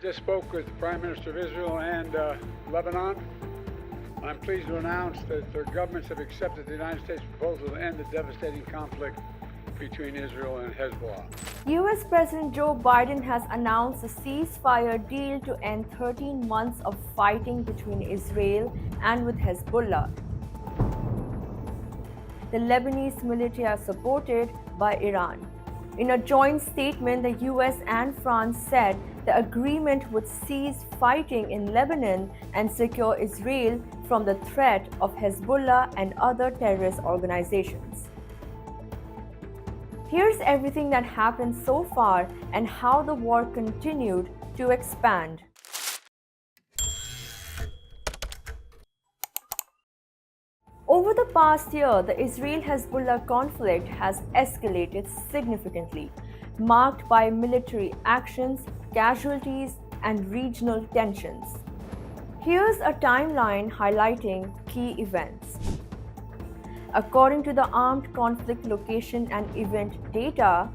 Just spoke with the Prime Minister of Israel and Lebanon. I'm pleased to announce that their governments have accepted the United States proposal to end the devastating conflict between Israel and Hezbollah. US President Joe Biden has announced a ceasefire deal to end 13 months of fighting between Israel and with Hezbollah. The Lebanese military are supported by Iran. In a joint statement, the US and France said the agreement would cease fighting in Lebanon and secure Israel from the threat of Hezbollah and other terrorist organizations. Here's everything that happened so far and how the war continued to expand. Over the past year, the Israel-Hezbollah conflict has escalated significantly, marked by military actions, casualties, and regional tensions. Here's a timeline highlighting key events. According to the Armed Conflict Location and Event data,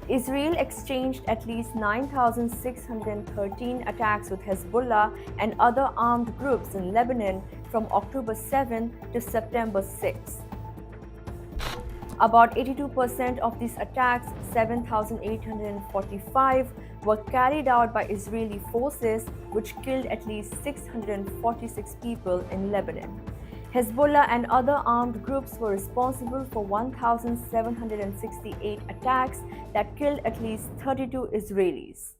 Israel exchanged at least 9,613 attacks with Hezbollah and other armed groups in Lebanon from October 7 to September 6. About 82% of these attacks, 7,845, were carried out by Israeli forces, which killed at least 646 people in Lebanon. Hezbollah and other armed groups were responsible for 1,768 attacks that killed at least 32 Israelis.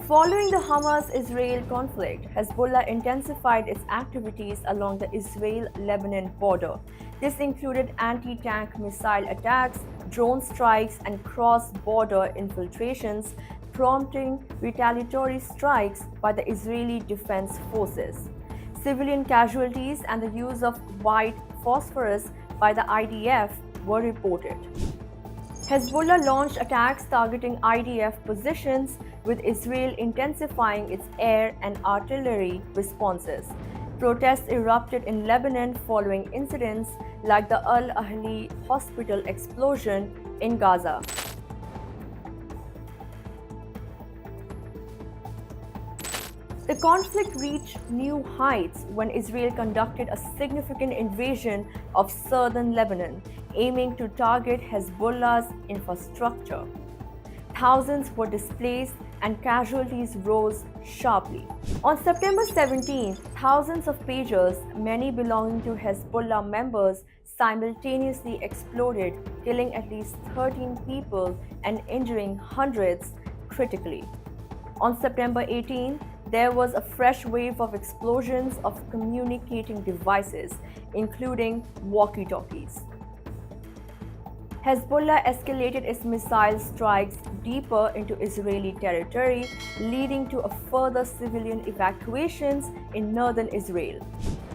Following the Hamas-Israel conflict, Hezbollah intensified its activities along the Israel-Lebanon border. This included anti-tank missile attacks, drone strikes, and cross-border infiltrations, prompting retaliatory strikes by the Israeli Defense Forces. Civilian casualties and the use of white phosphorus by the IDF were reported. Hezbollah launched attacks targeting IDF positions, with Israel intensifying its air and artillery responses. Protests erupted in Lebanon following incidents like the Al Ahli hospital explosion in Gaza. The conflict reached new heights when Israel conducted a significant invasion of southern Lebanon, aiming to target Hezbollah's infrastructure. Thousands were displaced and casualties rose sharply. On September 17, thousands of pagers, many belonging to Hezbollah members, simultaneously exploded, killing at least 13 people and injuring hundreds critically. On September 18, there was a fresh wave of explosions of communicating devices, including walkie-talkies. Hezbollah escalated its missile strikes deeper into Israeli territory, leading to a further civilian evacuations in northern Israel.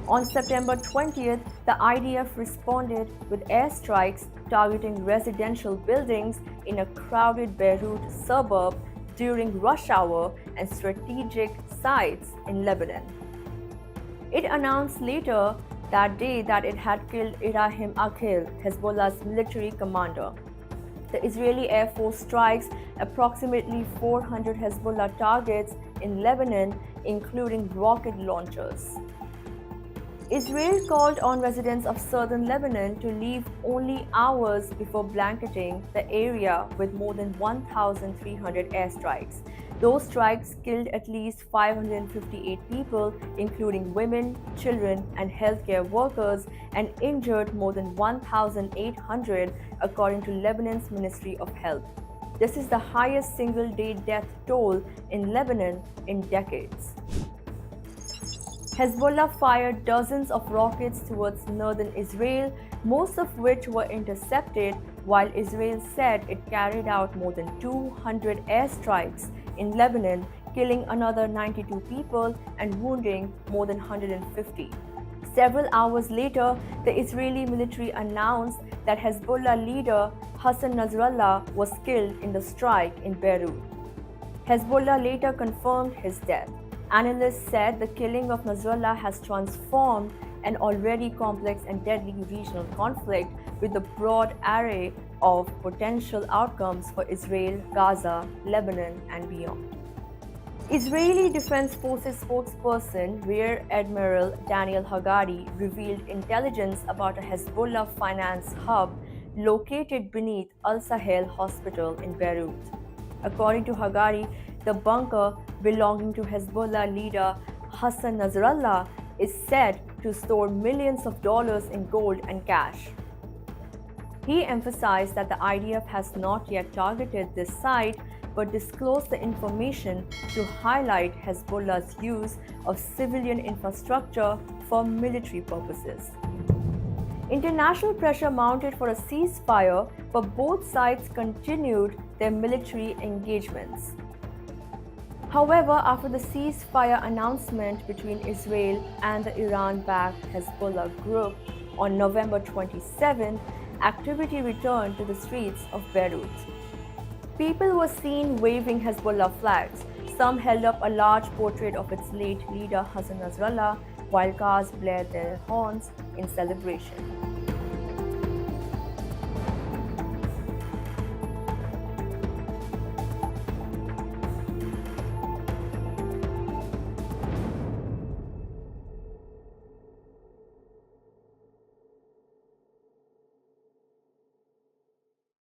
On September 20th, the IDF responded with airstrikes targeting residential buildings in a crowded Beirut suburb during rush hour and strategic sites in Lebanon. It announced later that day that it had killed Ibrahim Akhil, Hezbollah's military commander. The Israeli Air Force strikes approximately 400 Hezbollah targets in Lebanon, including rocket launchers. Israel called on residents of southern Lebanon to leave only hours before blanketing the area with more than 1,300 airstrikes. Those strikes killed at least 558 people, including women, children, and healthcare workers, and injured more than 1,800, according to Lebanon's Ministry of Health. This is the highest single-day death toll in Lebanon in decades. Hezbollah fired dozens of rockets towards northern Israel, most of which were intercepted, while Israel said it carried out more than 200 airstrikes in Lebanon, killing another 92 people and wounding more than 150. Several hours later, the Israeli military announced that Hezbollah leader Hassan Nasrallah was killed in the strike in Beirut. Hezbollah later confirmed his death. Analysts said the killing of Nasrallah has transformed an already complex and deadly regional conflict with a broad array of potential outcomes for Israel, Gaza, Lebanon, and beyond. Israeli Defense Forces spokesperson Rear Admiral Daniel Hagari revealed intelligence about a Hezbollah finance hub located beneath Al Sahel Hospital in Beirut. According to Hagari, the bunker belonging to Hezbollah leader Hassan Nasrallah is said to store millions of dollars in gold and cash. He emphasized that the IDF has not yet targeted this site but disclosed the information to highlight Hezbollah's use of civilian infrastructure for military purposes. International pressure mounted for a ceasefire, but both sides continued their military engagements. However, after the ceasefire announcement between Israel and the Iran-backed Hezbollah group on November 27, activity returned to the streets of Beirut. People were seen waving Hezbollah flags. Some held up a large portrait of its late leader Hassan Nasrallah, while cars blared their horns in celebration.